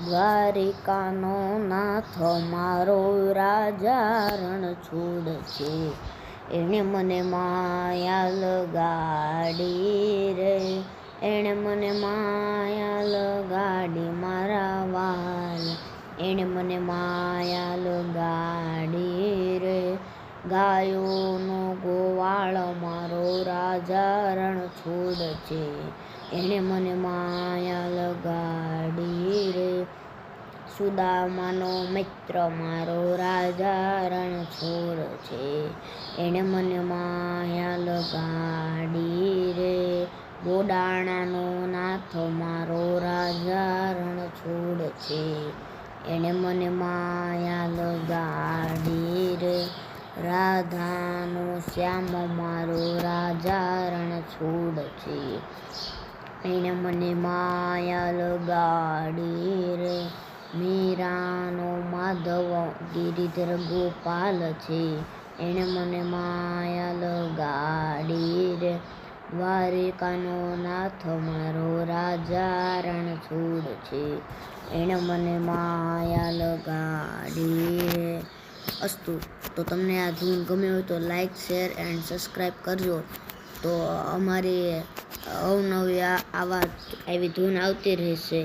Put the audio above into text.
દ્વારિકાનો નાથ મારો રાજા રણછોડ છે. એણે મને માયા લગાડી રે, એણે મને માયા લગાડી મારા વાલ, એણે મને માયા લગાડી રે. ગાયોનો ગોવાળ મારો રાજા રણછોડ છે. એણે મને માયા લગાડી રે. સુદામાનો મિત્ર મારો રાજા રણછોડ છે. એણે મને માયા લગાડી રે. બોડાણાનો નાથ મારો રાજા રણછોડ છે. એણે મને માયા લગાડી રે. રાધાનો શ્યામ મારો રાજા રણછોડ છે. એણે મને માયા લગાડી રે. મીરાનો માધવ ગિરિધર ગોપાલ છે. એણે મને માયા લગાડી રે. દ્વારિકાનો નાથ મારો રાજા રણછોડ છે. એણે મને માયા લગાડી રે. અસ્તુ. તો તમને આ ધૂન ગમે હોય તો લાઈક, શેર એન્ડ સબસ્ક્રાઈબ કરજો. તો અમારી અવનવી આવી ધૂન આવતી રહેશે.